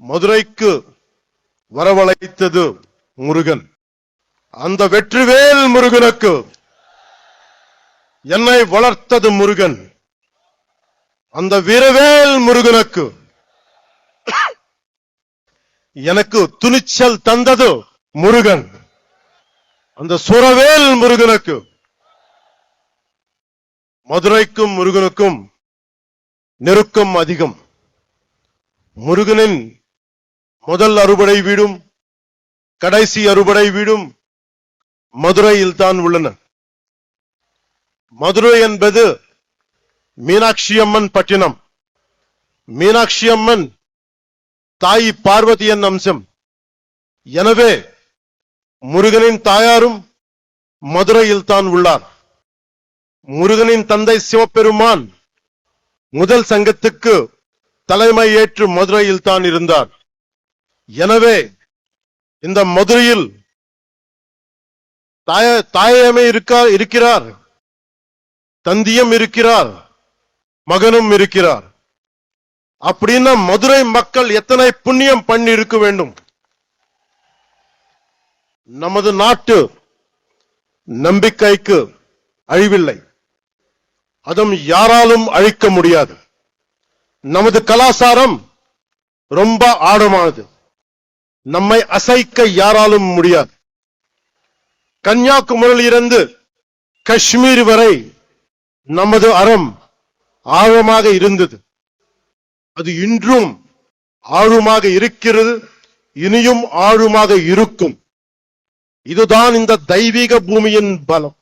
மதுரைக்கு வரவழைத்தது முருகன். அந்த வெற்றிவேல் முருகனுக்கு என்னை வளர்த்தது முருகன். அந்த வீரவேல் முருகனுக்கு எனக்கு துணிச்சல் தந்தது முருகன். அந்த சுரவேல் முருகனுக்கு மதுரைக்கும் முருகனுக்கும் நெருக்கம் அதிகம். முருகனின் முதல் அறுபடை வீடும் கடைசி அறுபடை வீடும் மதுரையில் தான் உள்ளன. மதுரை என்பது மீனாட்சி அம்மன் பட்டினம். மீனாட்சி அம்மன் தாய் பார்வதியின் அம்சம். எனவே முருகனின் தாயாரும் மதுரையில் தான் உள்ளார். முருகனின் தந்தை சிவபெருமான் முதல் சங்கத்துக்கு தலைமை ஏற்று மதுரையில் தான் இருந்தார். எனவே இந்த மதுரையில் தாயமே இருக்கிறார், தந்தியம் இருக்கிறார், மகனும் இருக்கிறார். அப்படின்னா மதுரை மக்கள் எத்தனை புண்ணியம் பண்ணி இருக்க வேண்டும். நமது நாட்டு நம்பிக்கைக்கு அழிவில்லை, அதுவும் யாராலும் அழிக்க முடியாது. நமது கலாச்சாரம் ரொம்ப ஆழமானது, நம்மை அசைக்க யாராலும் முடியாது. கன்னியாகுமரியிலிருந்து காஷ்மீர் வரை நமது அறம் ஆழமாக இருந்தது. அது இன்றும் ஆழமாக இருக்கிறது, இனியும் ஆழமாக இருக்கும். இதுதான் இந்த தெய்வீக பூமியின் பலம்.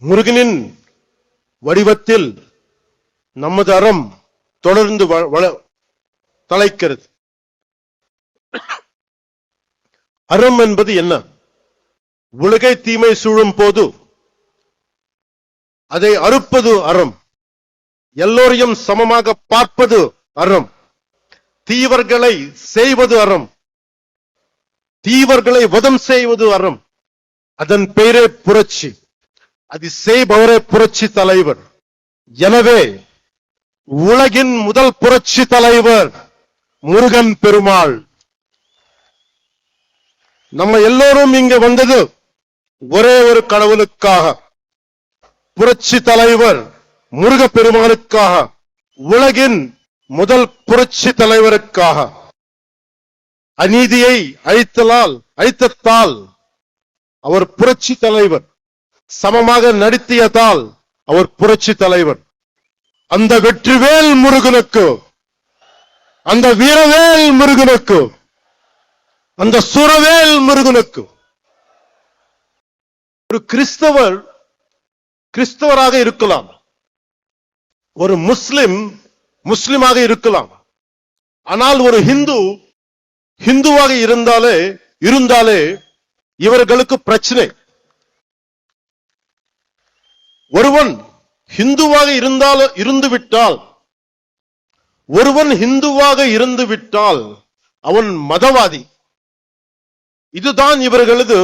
முருகனின் வடிவத்தில் நமது அறம் தொடர்ந்து தலைக்கிறது. அறம் என்பது என்ன? உலகை தீமை சூழும் போது அதை அறுப்பது அறம். எல்லோரையும் சமமாக பார்ப்பது அறம். தீவர்களை செய்வது அறம். தீவர்களை வதம் செய்வது அறம். அதன் பெயரே புரட்சி. அது செய்பவரே புரட்சி தலைவர். எனவே உலகின் முதல் புரட்சி தலைவர் முருகன் பெருமாள். நம்ம எல்லோரும் இங்க வந்தது ஒரே ஒரு கடவுளுக்காக, புரட்சி தலைவர் முருக பெருமாளுக்காக, உலகின் முதல் புரட்சி தலைவருக்காக. அநீதியை அழித்ததால் அவர் புரட்சி தலைவர். சமமாக நடத்தியதால் அவர் புரட்சி தலைவர். அந்த வெற்றிவேல் முருகனுக்கு, அந்த வீரவேல் முருகனுக்கு, அந்த சுரவேல் முருகனுக்கு. ஒரு கிறிஸ்தவராக இருக்கலாம், ஒரு முஸ்லிமாக இருக்கலாம். ஆனால் ஒரு ஹிந்துவாக இருந்தாலே இவர்களுக்கு பிரச்சனை. ஒருவன் ஹிந்துவாக இருந்துவிட்டால் அவன் மதவாதி. இதுதான் இவர்களது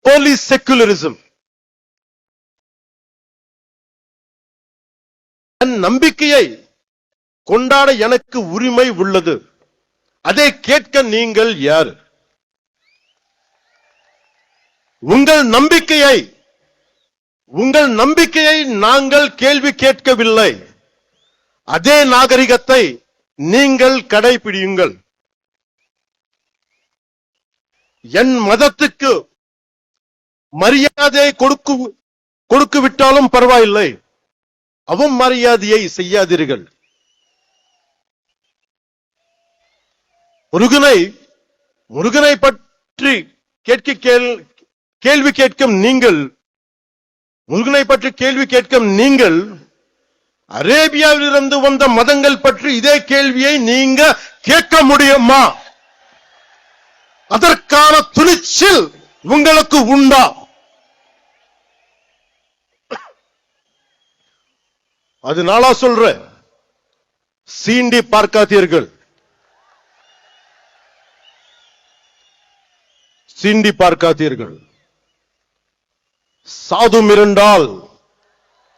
போலி செக்குலரிசம். என் நம்பிக்கையை கொண்டாட எனக்கு உரிமை உள்ளது. அதை கேட்க நீங்கள் யார்? உங்கள் நம்பிக்கையை நாங்கள் கேள்வி கேட்கவில்லை. அதே நாகரிகத்தை நீங்கள் கடைபிடியுங்கள். என் மதத்துக்கு மரியாதை கொடுக்க விட்டாலும் பரவாயில்லை, அவமரியாதையை செய்யாதீர்கள். முருகனை பற்றி கேள்வி கேட்கும் நீங்கள் அரேபியாவிலிருந்து வந்த மதங்கள் பற்றி இதே கேள்வியை நீங்க கேட்க முடியுமா? அதற்கான துணிச்சல் உங்களுக்கு உண்டா? அதனால சொல்றேன், சீண்டி பார்க்காதீர்கள். சாது மிரண்டால்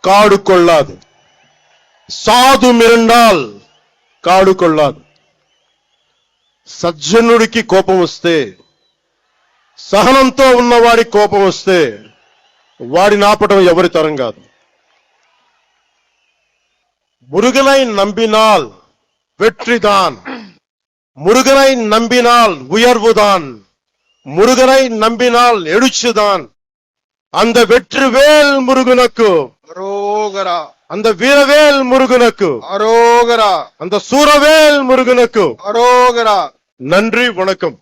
காடு கொள்ளாது. సాధు మిరండాల్ కాడు కొల్లాదు. సజ్జనుడికి కోపం వస్తే, సహనంతో ఉన్నవాడి కోపం వస్తే వాడిని ఆపటం ఎవరి తరం కాదు. మురుగனை நம்பினால் வெற்றிதான், முருகனை நம்பினால் உயர்வுதான், முருகனை நம்பினால் எழுச்சிதான். அந்த வெற்றிவேல் முருகனுக்கு அரோகரா, அந்த வீரவேல் முருகனுக்கு அரோகரா, அந்த சூரவேல் முருகனுக்கு அரோகரா. நன்றி, வணக்கம்.